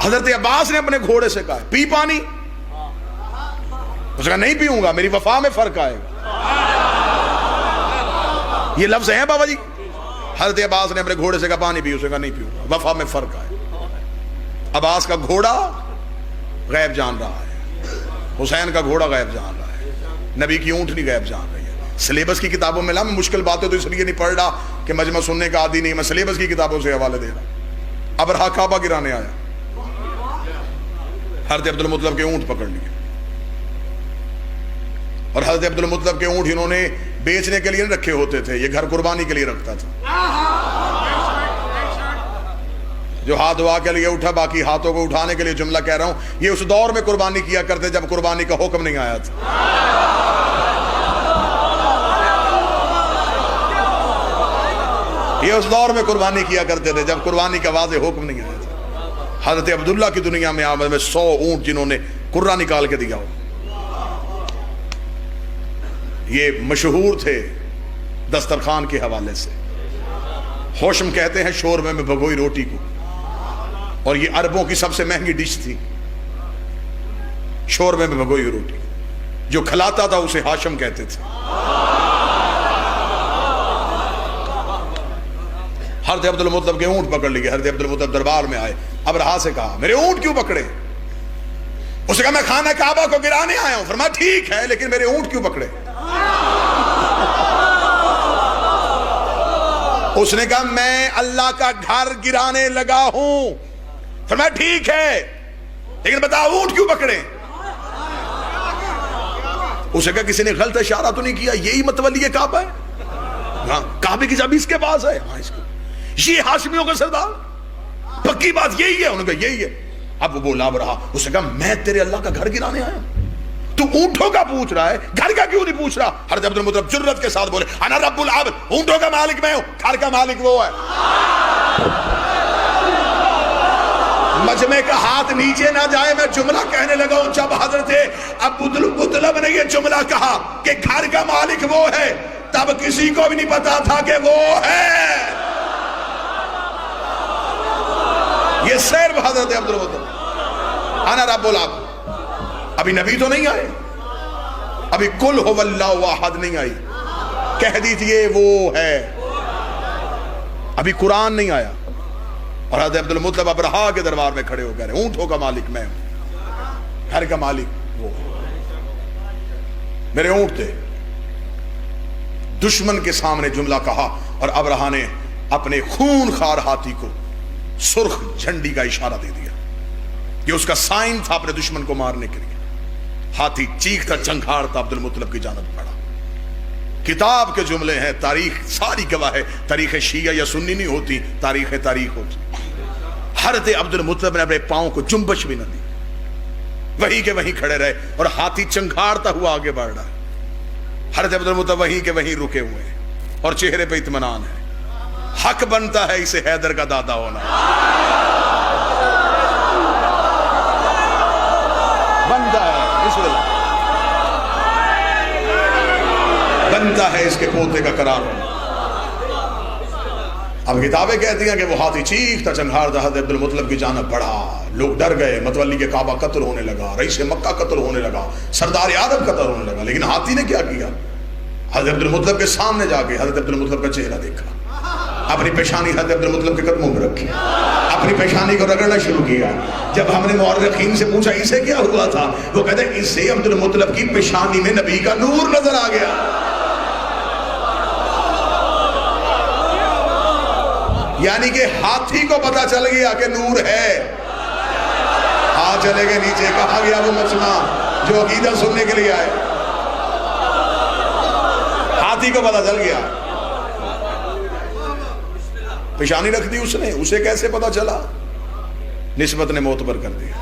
حضرت عباس نے اپنے گھوڑے سے کہا پی پانی، اس نے کہا نہیں پیوں گا، میری وفا میں فرق آئے گا. یہ لفظ ہیں بابا جی. حضرت عباس نے اپنے گھوڑے سے کہا پانی پی، اس نے کہا نہیں پیوں گا، وفا میں فرق آئے. عباس کا گھوڑا غیب جان رہا ہے، حسین کا گھوڑا غیب جان رہا ہے، نبی کی اونٹنی غیب جان رہی ہے. سلیبس کی کتابوں میں میں مشکل باتیں تو اس لیے نہیں پڑھ رہا کہ مجمع سننے کا عادی نہیں، میں سلیبس کی کتابوں سے حوالے دے رہا. ابرہا کعبہ گرانے آیا، حضرت عبد المطلب کے اونٹ پکڑ لیے، اور حضرت عبد المطلب کے اونٹ انہوں نے بیچنے کے لیے نہیں رکھے ہوتے تھے، یہ گھر قربانی کے لیے رکھتا تھا. جو ہاتھ دعا کے لیے اٹھا، باقی ہاتھوں کو اٹھانے کے لیے جملہ کہہ رہا ہوں، یہ اس دور میں قربانی کیا کرتے جب قربانی کا حکم نہیں آیا تھا. یہ اس دور میں قربانی کیا کرتے تھے جب قربانی کا واضح حکم نہیں آیا تھا. حضرت عبداللہ کی دنیا میں آمد میں 100 اونٹ جنہوں نے قرہ نکال کے دیا ہو. یہ مشہور تھے دسترخوان کے حوالے سے. ہوشم کہتے ہیں شوربے میں بھگوئی روٹی کو، اور یہ عربوں کی سب سے مہنگی ڈش تھی، شوربے میں بھگوئی روٹی. جو کھلاتا تھا اسے ہاشم کہتے تھے. حضرت عبد المطلب کے اونٹ پکڑ لیے. حضرت عبد المطلب دربار میں آئے، ابرہا سے کہا میرے اونٹ کیوں پکڑے؟ اس نے کہا میں خانہ کعبہ کو گرانے آیا ہوں. فرمایا ٹھیک ہے، لیکن میرے اونٹ کیوں پکڑے؟ اس نے کہا میں اللہ کا گھر گرانے لگا ہوں. فرمایا ٹھیک ہے، لیکن بتا اونٹ کیوں پکڑے؟ اس نے کہا کسی نے غلط اشارہ تو نہیں کیا؟ یہی متولی کعبہ ہے، ہاں کعبے کی چابی اس کے پاس ہے، ہاں اس کو، یہ ہاشمیوں کا سردار، پکی بات یہی ہے. انہوں نے کہا یہی ہے. اب وہ بولا رہا، اس نے کہا میں تیرے اللہ کا گھر گرانے آیا ہوں، تو اونٹوں کا پوچھ رہا ہے، گھر کا کیوں نہیں پوچھ رہا؟ حضرت عبد المطلب جرت کے ساتھ بولے انا رب العبد، اونٹوں کا مالک میں ہوں، گھر کا مالک وہ ہے. مجمع کا ہاتھ نیچے نہ جائے، میں جملہ کہنے لگا ہوں. جب حضرت عبد المطلب نے یہ جملہ کہا کہ گھر کا مالک وہ ہے، تب کسی کو بھی نہیں پتا تھا کہ وہ ہے. یہ صرف حضرت عبد المطلب انا رب العبد. ابھی نبی تو نہیں آئے، ابھی کل هو اللہ واحد نہیں آئی، کہہ دیجئے وہ ہے. ابھی قرآن نہیں آیا، اور حضرت عبد المطلب ابرہا کے دربار میں کھڑے ہو گئے اونٹوں کا مالک میں ہوں، گھر کا مالک وہ، میرے اونٹ تھے. دشمن کے سامنے جملہ کہا، اور ابرہا نے اپنے خون خار ہاتھی کو سرخ جھنڈی کا اشارہ دے دیا. یہ اس کا سائن تھا اپنے دشمن کو مارنے کے لیے. ہاتھی چیختا چنگھاڑتا عبد المطلب کی جانب پڑا. کتاب کے جملے ہیں، تاریخ ساری گواہ ہے. تاریخ شیعہ یا سنی نہیں ہوتی، تاریخ ہوتی. حضرت عبد المطلب نے اپنے پاؤں کو جنبش بھی نہ دی، وہیں کے وہیں کھڑے رہے، اور ہاتھی چنگھاڑتا ہوا آگے بڑھ رہا ہے. حضرت عبد المطلب وہیں کے وہیں رکے ہوئے ہیں، اور چہرے پہ اطمینان ہے. حق بنتا ہے اسے حیدر کا دادا ہونا، بنتا ہے، بنتا ہے اس کے پوتے کا قرار ہونا. اب کتابیں کہتی ہیں کہ وہ ہاتھی چیختا چنگھاڑتا حضرت عبد المطلب کی جانب بڑھا. لوگ ڈر گئے، متولی کے کعبہ قتل ہونے لگا، رئیس مکہ قتل ہونے لگا، سردار عرب قتل ہونے لگا. لیکن ہاتھی نے کیا کیا؟ حضرت عبد المطلب کے سامنے جا کے حضرت عبد المطلب کا چہرہ دیکھا، اپنی پیشانی حضرت عبد المطلب کے قدموں میں رکھی، اپنی پیشانی کو رگڑنا شروع کیا. جب ہم نے مورخین سے پوچھا اسے کیا ہوا تھا، وہ کہتے ہیں اسے عبد المطلب کی پیشانی میں نبی کا نور نظر آ گیا. یعنی کہ ہاتھی کو پتا چل گیا کہ نور ہے. ہاتھ چلے گئے نیچے. کہا گیا وہ مجمع جو عقیدہ سننے کے لیے آئے، ہاتھی کو پتا چل گیا. پیشانی رکھ دی اس نے، اسے کیسے پتا چلا؟ نسبت نے معتبر کر دیا.